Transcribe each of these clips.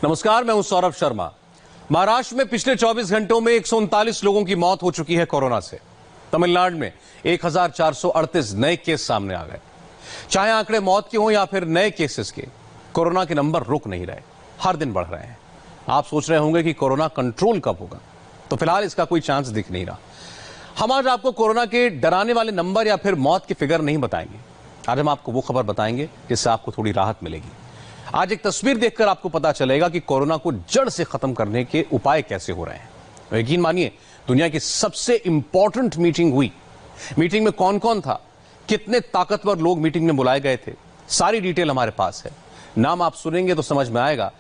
नमस्कार, मैं हूं सौरभ शर्मा। महाराष्ट्र में पिछले 24 घंटों में 139 लोगों की मौत हो चुकी है कोरोना से। तमिलनाडु में 1438 नए केस सामने आ गए। चाहे आंकड़े मौत के हों या फिर नए केसेस के, कोरोना के नंबर रुक नहीं रहे, हर दिन बढ़ रहे हैं। आप सोच रहे होंगे कि कोरोना कंट्रोल कब होगा, तो फिलहाल इसका कोई चांस दिख नहीं रहा। हम आज आपको कोरोना के डराने वाले नंबर या फिर मौत की फिगर नहीं बताएंगे। आज हम आपको वो खबर बताएंगे जिससे आपको थोड़ी राहत मिलेगी। आज एक तस्वीर देखकर आपको पता चलेगा कि कोरोना को जड़ से खत्म करने के उपाय कैसे हो रहे हैं। यकीन मानिए, दुनिया की सबसे इंपॉर्टेंट मीटिंग हुई। मीटिंग में कौन कौन था, कितने ताकतवर लोग मीटिंग में बुलाए गए थे, सारी डिटेल हमारे पास है। नाम आप सुनेंगे तो समझ में आएगा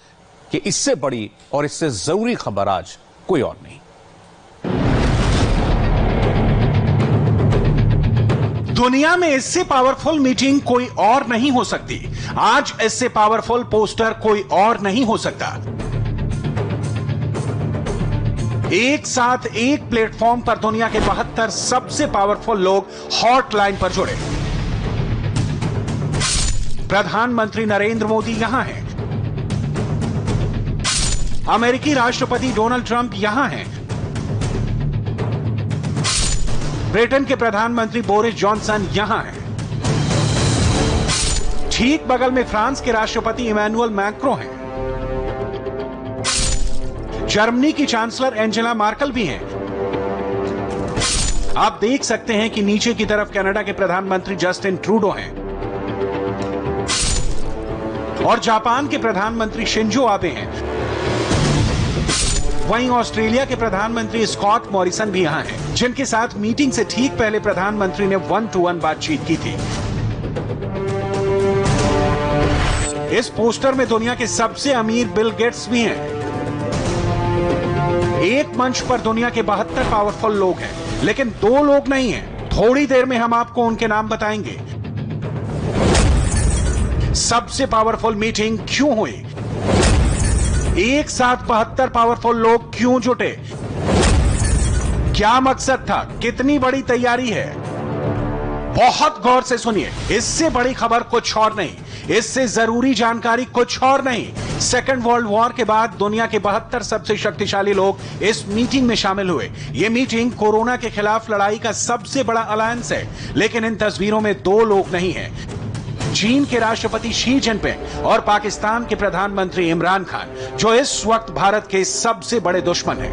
कि इससे बड़ी और इससे जरूरी खबर आज कोई और नहीं। दुनिया में इससे पावरफुल मीटिंग कोई और नहीं हो सकती। आज इससे पावरफुल पोस्टर कोई और नहीं हो सकता। एक साथ एक प्लेटफॉर्म पर दुनिया के 72 सबसे पावरफुल लोग हॉटलाइन पर जुड़े। प्रधानमंत्री नरेंद्र मोदी यहां हैं, अमेरिकी राष्ट्रपति डोनाल्ड ट्रंप यहां हैं, ब्रिटेन के प्रधानमंत्री बोरिस जॉनसन यहां हैं, ठीक बगल में फ्रांस के राष्ट्रपति इमैनुअल मैक्रों हैं, जर्मनी की चांसलर एंजेला मार्केल भी हैं। आप देख सकते हैं कि नीचे की तरफ कनाडा के प्रधानमंत्री जस्टिन ट्रूडो हैं और जापान के प्रधानमंत्री शिंजो आबे हैं। वहीं ऑस्ट्रेलिया के प्रधानमंत्री स्कॉट मॉरिसन भी यहां हैं, जिनके साथ मीटिंग से ठीक पहले प्रधानमंत्री ने 1-to-1 बातचीत की थी। इस पोस्टर में दुनिया के सबसे अमीर बिल गेट्स भी हैं। एक मंच पर दुनिया के 72 पावरफुल लोग हैं, लेकिन दो लोग नहीं हैं। थोड़ी देर में हम आपको उनके नाम बताएंगे। सबसे पावरफुल मीटिंग क्यों हुई, एक साथ 72 पावरफुल लोग क्यों जुटे, क्या मकसद था, कितनी बड़ी तैयारी है, बहुत गौर से सुनिए। इससे बड़ी खबर कुछ और नहीं, इससे जरूरी जानकारी कुछ और नहीं। सेकेंड वर्ल्ड वॉर के बाद दुनिया के 72 सबसे शक्तिशाली लोग इस मीटिंग में शामिल हुए। यह मीटिंग कोरोना के खिलाफ लड़ाई का सबसे बड़ा अलायंस है, लेकिन इन तस्वीरों में दो लोग नहीं हैं। चीन के राष्ट्रपति शी जिनपिंग और पाकिस्तान के प्रधानमंत्री इमरान खान, जो इस वक्त भारत के सबसे बड़े दुश्मन हैं।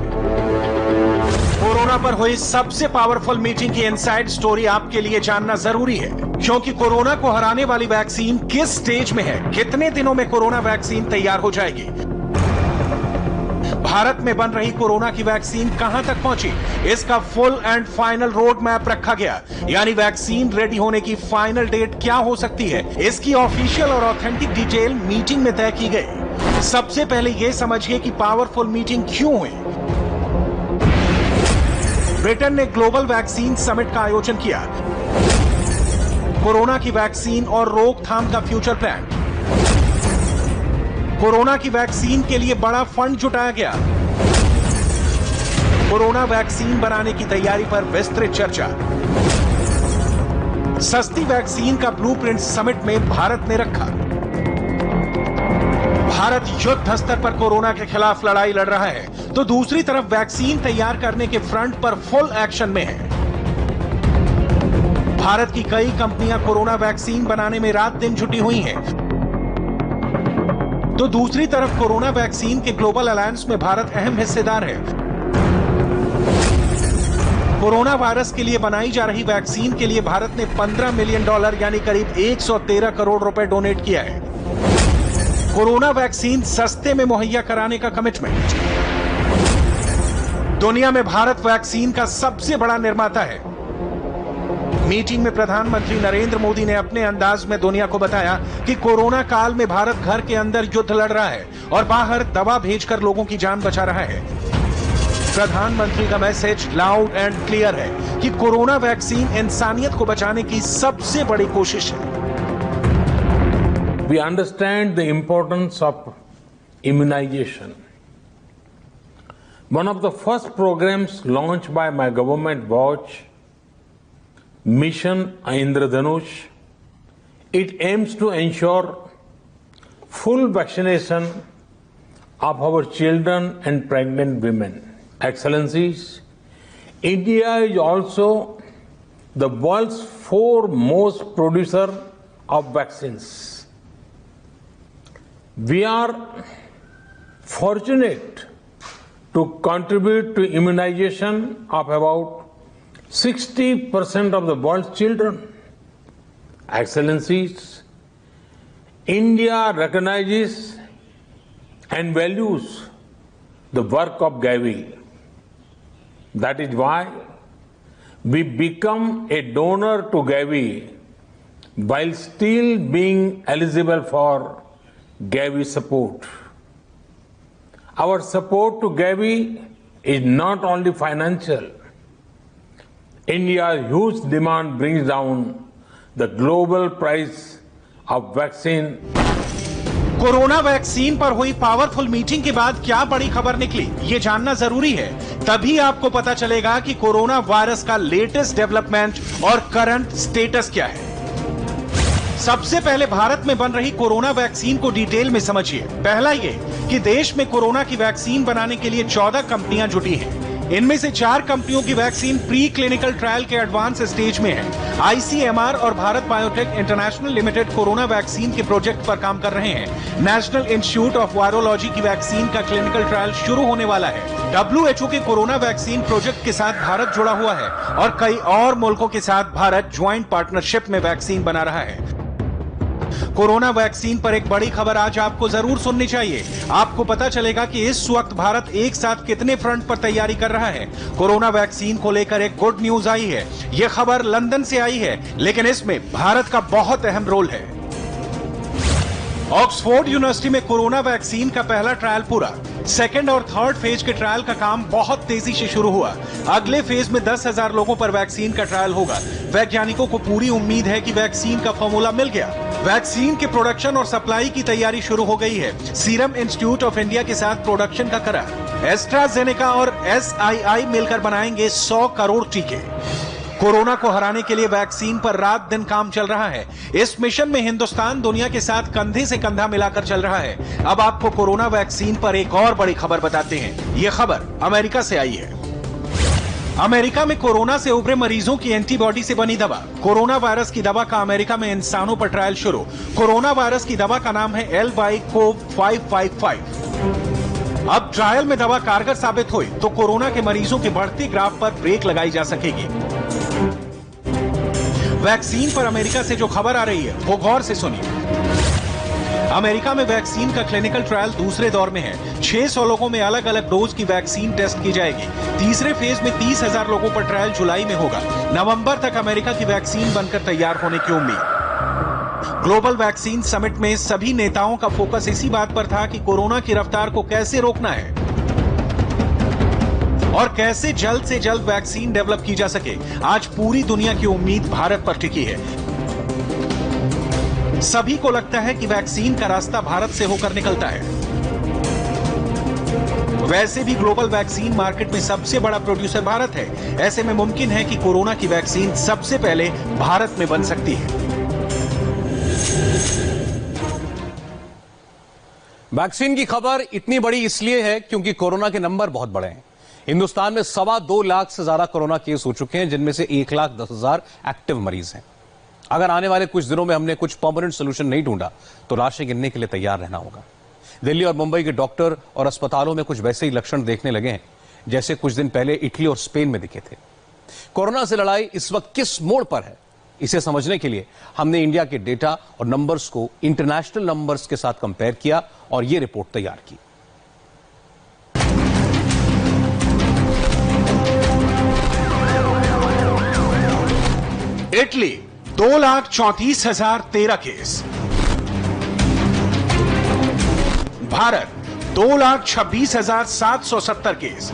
कोरोना पर हुई सबसे पावरफुल मीटिंग की इनसाइड स्टोरी आपके लिए जानना जरूरी है, क्योंकि कोरोना को हराने वाली वैक्सीन किस स्टेज में है, कितने दिनों में कोरोना वैक्सीन तैयार हो जाएगी, भारत में बन रही कोरोना की वैक्सीन कहां तक पहुंची, इसका full and final road map रखा गया। यानी वैक्सीन रेडी होने की फाइनल डेट क्या हो सकती है, इसकी ऑफिशियल और ऑथेंटिक डिटेल मीटिंग में तय की गई। सबसे पहले यह समझिए कि पावरफुल मीटिंग क्यों हुई। ब्रिटेन ने ग्लोबल वैक्सीन समिट का आयोजन किया। कोरोना की वैक्सीन और रोकथाम का फ्यूचर प्लान, कोरोना की वैक्सीन के लिए बड़ा फंड जुटाया गया, कोरोना वैक्सीन बनाने की तैयारी पर विस्तृत चर्चा, सस्ती वैक्सीन का ब्लूप्रिंट समिट में भारत ने रखा। भारत युद्ध स्तर पर कोरोना के खिलाफ लड़ाई लड़ रहा है, तो दूसरी तरफ वैक्सीन तैयार करने के फ्रंट पर फुल एक्शन में है। भारत की कई कंपनियां कोरोना वैक्सीन बनाने में रात दिन जुटी हुई हैं, तो दूसरी तरफ कोरोना वैक्सीन के ग्लोबल अलायंस में भारत अहम हिस्सेदार है। कोरोना वायरस के लिए बनाई जा रही वैक्सीन के लिए भारत ने $15 मिलियन यानी करीब 113 करोड़ रुपए डोनेट किया है। कोरोना वैक्सीन सस्ते में मुहैया कराने का कमिटमेंट। दुनिया में भारत वैक्सीन का सबसे बड़ा निर्माता है। मीटिंग में प्रधानमंत्री नरेंद्र मोदी ने अपने अंदाज में दुनिया को बताया कि कोरोना काल में भारत घर के अंदर युद्ध लड़ रहा है और बाहर दवा भेजकर लोगों की जान बचा रहा है। प्रधानमंत्री का मैसेज लाउड एंड क्लियर है कि कोरोना वैक्सीन इंसानियत को बचाने की सबसे बड़ी कोशिश है। We understand the importance of immunization. One of the first programs launched by my government was Mission Indradhanush. It aims to ensure full vaccination of our children and pregnant women. Excellencies, India is also the world's foremost producer of vaccines. We are fortunate to contribute to immunization of about 60% of the world's children. Excellencies, India recognizes and values the work of Gavi. That is why we become a donor to Gavi while still being eligible for Gavi support. Our support to Gavi is not only financial. India's huge demand brings down the global price of vaccine. Corona vaccine पर हुई powerful meeting के बाद क्या बड़ी खबर निकली, ये जानना जरूरी है। तभी आपको पता चलेगा कि कोरोना वायरस का लेटेस्ट डेवलपमेंट और करंट स्टेटस क्या है। सबसे पहले भारत में बन रही कोरोना वैक्सीन को डिटेल में समझिए। पहला ये कि देश में कोरोना की वैक्सीन बनाने के लिए 14 कंपनियां जुटी हैं। इनमें से 4 कंपनियों की वैक्सीन प्री क्लिनिकल ट्रायल के एडवांस स्टेज में है। आईसीएमआर और Bharat biotech international limited corona vaccine के प्रोजेक्ट पर काम कर रहे हैं। नेशनल इंस्टीट्यूट ऑफ वायरोलॉजी की वैक्सीन का क्लिनिकल ट्रायल शुरू होने वाला है। WHO के कोरोना वैक्सीन प्रोजेक्ट के साथ भारत जुड़ा हुआ है और कई और मुल्कों के साथ भारत ज्वाइंट पार्टनरशिप में वैक्सीन बना रहा है। कोरोना वैक्सीन पर एक बड़ी खबर आज आपको जरूर सुननी चाहिए। आपको पता चलेगा कि इस वक्त भारत एक साथ कितने फ्रंट पर तैयारी कर रहा है। कोरोना वैक्सीन को लेकर एक गुड न्यूज आई है। यह खबर लंदन से आई है, लेकिन इसमें भारत का बहुत अहम रोल है। ऑक्सफोर्ड यूनिवर्सिटी में कोरोना वैक्सीन का पहला ट्रायल पूरा। सेकेंड और थर्ड फेज के ट्रायल का काम बहुत तेजी से शुरू हुआ। अगले फेज में 10,000 लोगों पर वैक्सीन का ट्रायल होगा। वैज्ञानिकों को पूरी उम्मीद है कि वैक्सीन का फॉर्मूला मिल गया। वैक्सीन के प्रोडक्शन और सप्लाई की तैयारी शुरू हो गई है। सीरम इंस्टीट्यूट ऑफ इंडिया के साथ प्रोडक्शन का करार। एस्ट्राजेनेका और SII मिलकर बनाएंगे 100 करोड़ टीके। कोरोना को हराने के लिए वैक्सीन पर रात दिन काम चल रहा है। इस मिशन में हिंदुस्तान दुनिया के साथ कंधे से कंधा मिलाकर चल रहा है। अब आपको कोरोना वैक्सीन पर एक और बड़ी खबर बताते हैं। यह खबर अमेरिका से आई है। अमेरिका में कोरोना से उभरे मरीजों की एंटीबॉडी से बनी दवा। कोरोना वायरस की दवा का अमेरिका में इंसानों पर ट्रायल शुरू। कोरोना वायरस की दवा का नाम है L/CoV555। अब ट्रायल में दवा कारगर साबित हुई तो कोरोना के मरीजों के बढ़ते ग्राफ पर ब्रेक लगाई जा सकेगी। वैक्सीन पर अमेरिका से जो खबर आ रही है वो गौर से सुनिए। अमेरिका में वैक्सीन का क्लिनिकल ट्रायल दूसरे दौर में है। 600 लोगों में अलग अलग डोज की वैक्सीन टेस्ट की जाएगी। तीसरे फेज में 30,000 लोगों पर ट्रायल जुलाई में होगा। नवंबर तक अमेरिका की वैक्सीन बनकर तैयार होने की उम्मीद। ग्लोबल वैक्सीन समिट में सभी नेताओं का फोकस इसी बात पर था कि कोरोना की रफ्तार को कैसे रोकना है और कैसे जल्द से जल्द वैक्सीन डेवलप की जा सके। आज पूरी दुनिया की उम्मीद भारत पर टिकी है। सभी को लगता है कि वैक्सीन का रास्ता भारत से होकर निकलता है। वैसे भी ग्लोबल वैक्सीन मार्केट में सबसे बड़ा प्रोड्यूसर भारत है। ऐसे में मुमकिन है कि कोरोना की वैक्सीन सबसे पहले भारत में बन सकती है। वैक्सीन की खबर इतनी बड़ी इसलिए है क्योंकि कोरोना के नंबर बहुत बड़े हैं। हिंदुस्तान में 2.25 लाख से ज्यादा कोरोना केस हो चुके हैं, जिनमें से 1,10,000 एक्टिव मरीज हैं। अगर आने वाले कुछ दिनों में हमने कुछ परमानेंट सोल्यूशन नहीं ढूंढा तो लाशें गिनने के लिए तैयार रहना होगा। दिल्ली और मुंबई के डॉक्टर और अस्पतालों में कुछ वैसे ही लक्षण देखने लगे हैं जैसे कुछ दिन पहले इटली और स्पेन में दिखे थे। कोरोना से लड़ाई इस वक्त किस मोड़ पर है, इसे समझने के लिए हमने इंडिया के डेटा और नंबर्स को इंटरनेशनल नंबर्स के साथ कंपेयर किया और यह रिपोर्ट तैयार की। Italy 2,34,013 case. भारत 2,26,770 केस।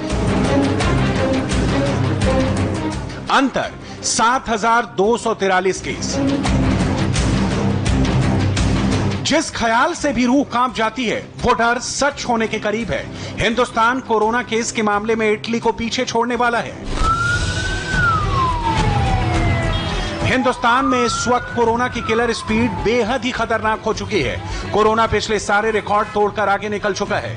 अंतर 7,243 केस। जिस ख्याल से भी रूह कांप जाती है वो डर सच होने के करीब है। हिंदुस्तान कोरोना केस के मामले में इटली को पीछे छोड़ने वाला है। हिंदुस्तान में इस वक्त कोरोना की किलर स्पीड बेहद ही खतरनाक हो चुकी है। कोरोना पिछले सारे रिकॉर्ड तोड़कर आगे निकल चुका है।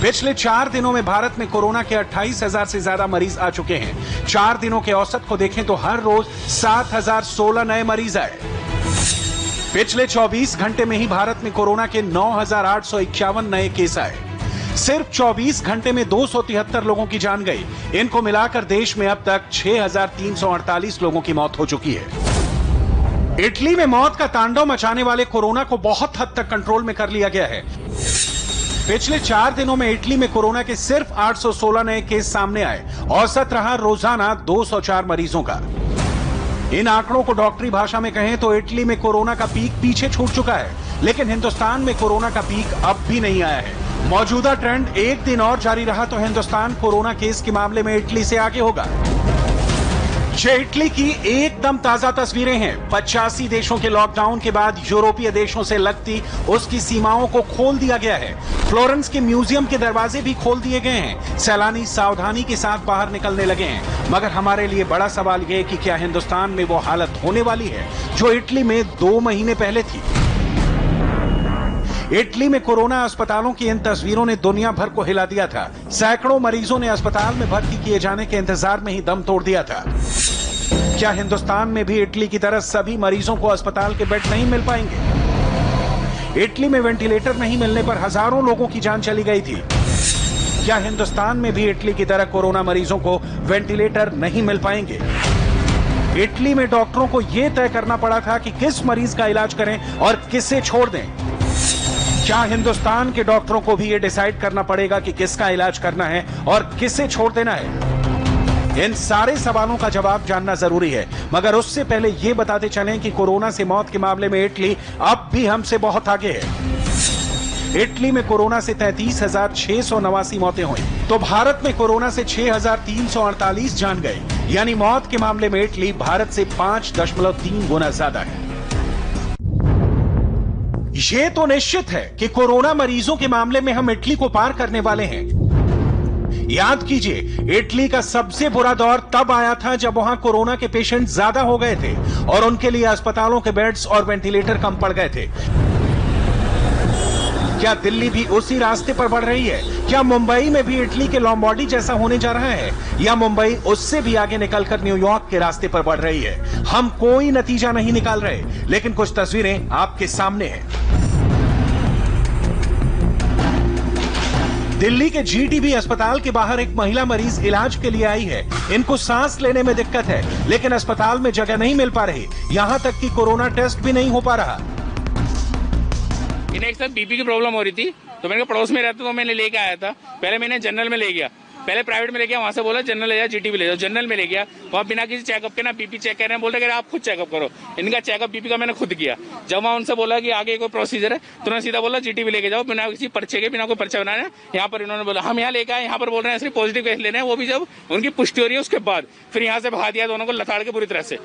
पिछले 4 दिनों में भारत में कोरोना के 28,000 से ज्यादा मरीज आ चुके हैं। 4 दिनों के औसत को देखें तो हर रोज 7,016 नए मरीज आए। पिछले 24 घंटे में ही भारत में कोरोना के 9,851 नए केस आए। सिर्फ 24 घंटे में 273 लोगों की जान गई। इनको मिलाकर देश में अब तक 6,348 लोगों की मौत हो चुकी है। इटली में मौत का तांडव मचाने वाले कोरोना को बहुत हद तक कंट्रोल में कर लिया गया है। पिछले 4 दिनों में इटली में कोरोना के सिर्फ 816 नए केस सामने आए। औसत रहा रोजाना 204 मरीजों का। इन आंकड़ों को डॉक्टरी भाषा में कहें तो इटली में कोरोना का पीक पीछे छूट चुका है, लेकिन हिंदुस्तान में कोरोना का पीक अब भी नहीं आया है। मौजूदा ट्रेंड एक दिन और जारी रहा तो हिंदुस्तान कोरोना केस के मामले में इटली से आगे होगा। ये इटली की एकदम ताजा तस्वीरें हैं। 85 देशों के लॉकडाउन के बाद यूरोपीय देशों से लगती उसकी सीमाओं को खोल दिया गया है। फ्लोरेंस के म्यूजियम के दरवाजे भी खोल दिए गए हैं। सैलानी सावधानी के साथ बाहर निकलने लगे हैं। मगर हमारे लिए बड़ा सवाल यह कि क्या हिंदुस्तान में वो हालत होने वाली है जो इटली में 2 महीने पहले थी। इटली में कोरोना अस्पतालों की इन तस्वीरों ने दुनिया भर को हिला दिया था। सैकड़ों मरीजों ने अस्पताल में भर्ती किए जाने के इंतजार में ही दम तोड़ दिया था। क्या हिंदुस्तान में भी इटली की तरह सभी मरीजों को अस्पताल के बेड नहीं मिल पाएंगे? इटली में वेंटिलेटर नहीं मिलने पर हजारों लोगों की जान चली गई थी। क्या हिंदुस्तान में भी इटली की तरह कोरोना मरीजों को वेंटिलेटर नहीं मिल पाएंगे? इटली में डॉक्टरों को यह तय करना पड़ा था कि किस मरीज का इलाज करें और किसे छोड़ दें। क्या हिंदुस्तान के डॉक्टरों को भी यह डिसाइड करना पड़ेगा कि किसका इलाज करना है और किसे छोड़ देना है? इन सारे सवालों का जवाब जानना जरूरी है, मगर उससे पहले यह बताते चलें कि कोरोना से मौत के मामले में इटली अब भी हमसे बहुत आगे है। इटली में कोरोना से 33,689 मौतें हुई तो भारत में कोरोना से 6,348 जान गए। यानी मौत के मामले में इटली भारत से 5.3 गुना ज्यादा है। ये तो निश्चित है कि कोरोना मरीजों के मामले में हम इटली को पार करने वाले हैं। याद कीजिए, इटली का सबसे बुरा दौर तब आया था जब वहां कोरोना के पेशेंट ज्यादा हो गए थे और उनके लिए अस्पतालों के बेड्स और वेंटिलेटर कम पड़ गए थे। क्या दिल्ली भी उसी रास्ते पर बढ़ रही है? क्या मुंबई में भी इटली के लोम्बार्डी जैसा होने जा रहा है, या मुंबई उससे भी आगे निकलकर न्यूयॉर्क के रास्ते पर बढ़ रही है? हम कोई नतीजा नहीं निकाल रहे, लेकिन कुछ तस्वीरें आपके सामने हैं। दिल्ली के जीटीबी अस्पताल के बाहर एक महिला मरीज इलाज के लिए आई है। इनको सांस लेने में दिक्कत है, लेकिन अस्पताल में जगह नहीं मिल पा रही। यहाँ तक कि कोरोना टेस्ट भी नहीं हो पा रहा। इन्हें एक साथ बीपी की प्रॉब्लम हो रही थी, तो मैंने पड़ोस में रहता तो मैंने लेके आया था। पहले मैंने जनरल में ले गया, पहले प्राइवेट में ले गया, वहां से बोला जनरल ले जाओ, जीटीबी ले जाओ। जनरल में ले गया, वहां बिना किसी चेकअप के ना बीपी चेक कर रहे हैं। बोलते कि आप खुद चेकअप करो। इनका चेकअप बीपी का मैंने खुद किया। जब वहां उनसे बोला कि आगे कोई प्रोसीजर है, तो उन्होंने सीधा बोला जीटीबी लेके जाओ, बिना किसी पर्चे के, बिना कोई पर्चा बनाना। यहाँ पर इन्होंने बोला हम यहाँ लेके आए, यहाँ पर बोल रहे हैं सिर्फ पॉजिटिव केस लेने हैं, वो भी जब उनकी पुष्टि हो रही है उसके बाद। फिर यहाँ से भगा दिया दोनों को लताड़ के बुरी तरह से।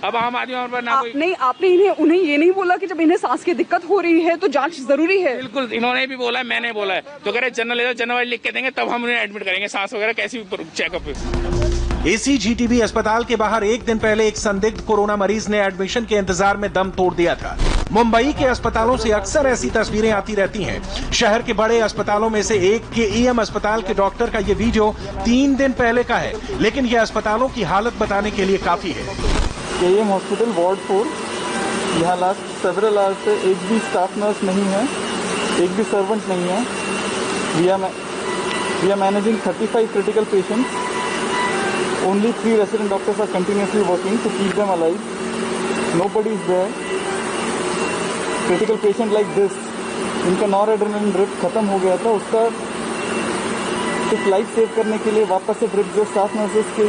अब आम आदमी पर ना कोई नहीं, आपने उन्हें ये नहीं बोला कि जब इन्हें सांस की दिक्कत हो रही है तो जांच जरूरी है? बिल्कुल, इन्होंने भी बोला है, मैंने बोला है। तो कह रहे जनरल ले जाओ, जनरल लिख के देंगे तब हम उन्हें एडमिट करेंगे, सांस वगैरह कैसी चेकअप। इसी जीटीबी अस्पताल के बाहर एक दिन पहले एक संदिग्ध कोरोना मरीज ने एडमिशन के इंतजार में दम तोड़ दिया था। मुंबई के अस्पतालों से अक्सर ऐसी तस्वीरें आती रहती हैं। शहर के बड़े अस्पतालों में से एक के ईएम अस्पताल के डॉक्टर का ये वीडियो 3 दिन पहले का है, लेकिन यह अस्पतालों की हालत बताने के लिए काफी है। केएम हॉस्पिटल वार्ड 4, यहाँ लास्ट सेवरल आवर्स से एक भी स्टाफ नर्स नहीं है, एक भी सर्वेंट नहीं है। We are managing 35 critical patients. Only 3 resident doctors are continuously working to keep them alive. Nobody is there. Critical patient like this, इनका नॉरएड्रेनालिन ड्रिप खत्म हो गया था, उसका सिर्फ लाइफ सेव करने के लिए वापस से ड्रिप जो स्टाफ नर्सेस की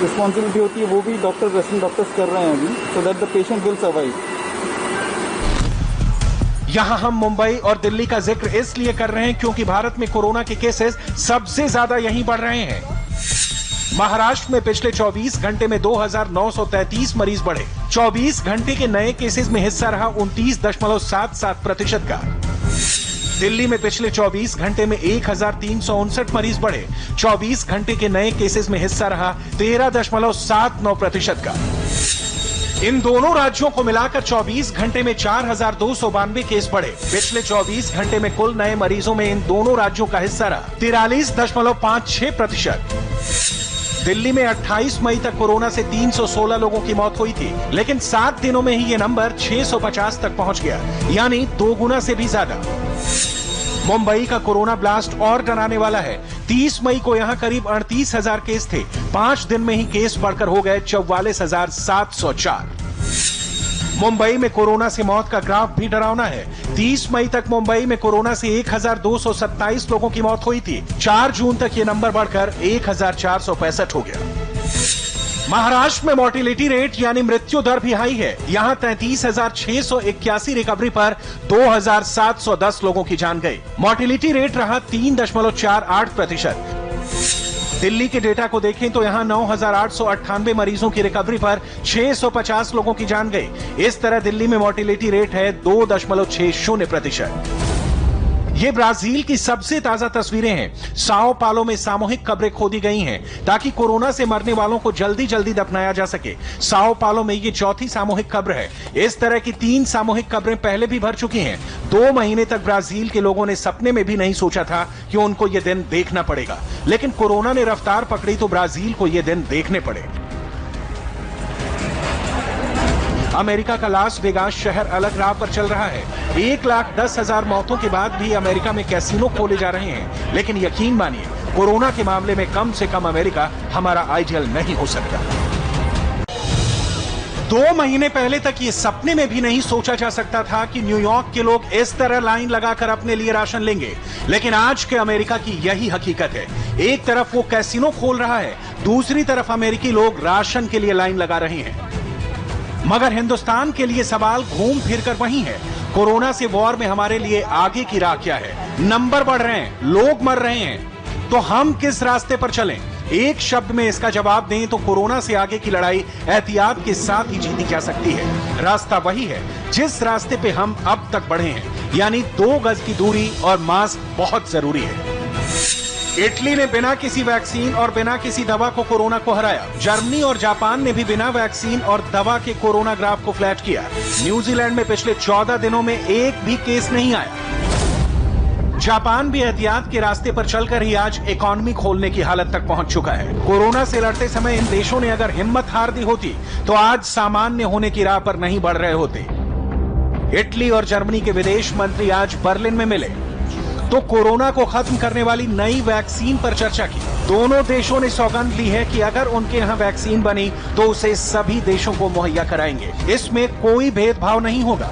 रिस्पॉन्सिबिलिटी होती है वो भी डॉक्टर रेसिडेंट डॉक्टर्स कर रहे हैं अभी, so that the patient will survive. यहां हम मुंबई और दिल्ली का जिक्र इसलिए कर रहे हैं क्योंकि भारत में कोरोना के केसेस सबसे ज्यादा यहीं बढ़ रहे हैं। महाराष्ट्र में पिछले 24 घंटे में 2,933 मरीज बढ़े। 24 घंटे के नए केसेस में हिस्सा रहा 29.77% का। दिल्ली में पिछले 24 घंटे में 1,359 मरीज बढ़े। 24 घंटे के नए केसेस में हिस्सा रहा 13.79% का। इन दोनों राज्यों को मिलाकर 24 घंटे में 4,292 केस बढ़े। पिछले 24 घंटे में कुल नए मरीजों में इन दोनों राज्यों का हिस्सा रहा 43.56%। दिल्ली में 28 मई तक कोरोना से 316 लोगों की मौत हुई थी, लेकिन 7 दिनों में ही ये नंबर 650 तक पहुंच गया, यानी 2 गुना से भी ज्यादा। मुंबई का कोरोना ब्लास्ट और डराने वाला है। 30 मई को यहां करीब 38,000 केस थे। 5 दिन में ही केस बढ़कर हो गए 44,704। मुंबई में कोरोना से मौत का ग्राफ भी डरावना है। 30 मई तक मुंबई में कोरोना से 1,227 लोगों की मौत हुई थी। 4 जून तक ये नंबर बढ़कर 1,465 हो गया। महाराष्ट्र में मोर्टिलिटी रेट यानी मृत्यु दर भी हाई है। यहां 33,681 रिकवरी पर 2,710 लोगों की जान गई। मोर्टिलिटी रेट रहा 3.48%। दिल्ली के डेटा को देखें तो यहां 9,898 मरीजों की रिकवरी पर 650 लोगों की जान गई। इस तरह दिल्ली में मोर्टिलिटी रेट है 2.60%। ये ब्राजील की सबसे ताजा तस्वीरें हैं। साओ पालो में सामूहिक कब्रें खोदी गई हैं ताकि कोरोना से मरने वालों को जल्दी जल्दी दफनाया जा सके। साओ पालो में ये चौथी सामूहिक कब्र है। इस तरह की 3 सामूहिक कब्रें पहले भी भर चुकी हैं। 2 महीने तक ब्राजील के लोगों ने सपने में भी नहीं सोचा था कि उनको ये दिन देखना पड़ेगा, लेकिन कोरोना ने रफ्तार पकड़ी तो ब्राजील को ये दिन देखने पड़े। अमेरिका का लास वेगास शहर अलग राह पर चल रहा है। 1,10,000 मौतों के बाद भी अमेरिका में कैसीनो खोले जा रहे हैं, लेकिन यकीन मानिए कोरोना के मामले में कम से कम अमेरिका हमारा आइडियल नहीं हो सकता। 2 महीने पहले तक ये सपने में भी नहीं सोचा जा सकता था कि न्यूयॉर्क के लोग इस तरह लाइन लगाकर अपने लिए राशन लेंगे, लेकिन आज के अमेरिका की यही हकीकत है। एक तरफ वो कैसीनो खोल रहा है, दूसरी तरफ अमेरिकी लोग राशन के लिए लाइन लगा रहे हैं। मगर हिंदुस्तान के लिए सवाल घूम फिर कर वही है, कोरोना से वॉर में हमारे लिए आगे की राह क्या है? नंबर बढ़ रहे हैं, लोग मर रहे हैं, तो हम किस रास्ते पर चलें? एक शब्द में इसका जवाब दें तो कोरोना से आगे की लड़ाई एहतियात के साथ ही जीती जा सकती है। रास्ता वही है जिस रास्ते पे हम अब तक बढ़े हैं, यानी 2 गज की दूरी और मास्क बहुत जरूरी है। इटली ने बिना किसी वैक्सीन और बिना किसी दवा को कोरोना को हराया। जर्मनी और जापान ने भी बिना वैक्सीन और दवा के कोरोना ग्राफ को फ्लैट किया। न्यूजीलैंड में पिछले 14 दिनों में एक भी केस नहीं आया। जापान भी एहतियात के रास्ते पर चलकर ही आज इकोनॉमी खोलने की हालत तक पहुंच चुका है। कोरोना से लड़ते समय इन देशों ने अगर हिम्मत हार दी होती तो आज सामान्य होने की राह पर नहीं बढ़ रहे होते। इटली और जर्मनी के विदेश मंत्री आज बर्लिन में मिले तो कोरोना को खत्म करने वाली नई वैक्सीन पर चर्चा की। दोनों देशों ने सौगंध ली है कि अगर उनके यहाँ वैक्सीन बनी तो उसे सभी देशों को मुहैया कराएंगे। इसमें कोई भेदभाव नहीं होगा।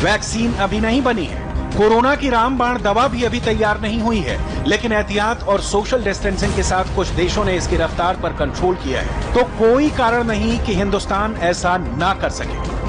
वैक्सीन अभी नहीं बनी है, कोरोना की रामबाण दवा भी अभी तैयार नहीं हुई है, लेकिन एहतियात और सोशल डिस्टेंसिंग के साथ कुछ देशों ने इसकी रफ्तार पर कंट्रोल किया है, तो कोई कारण नहीं कि हिंदुस्तान ऐसा ना कर सके।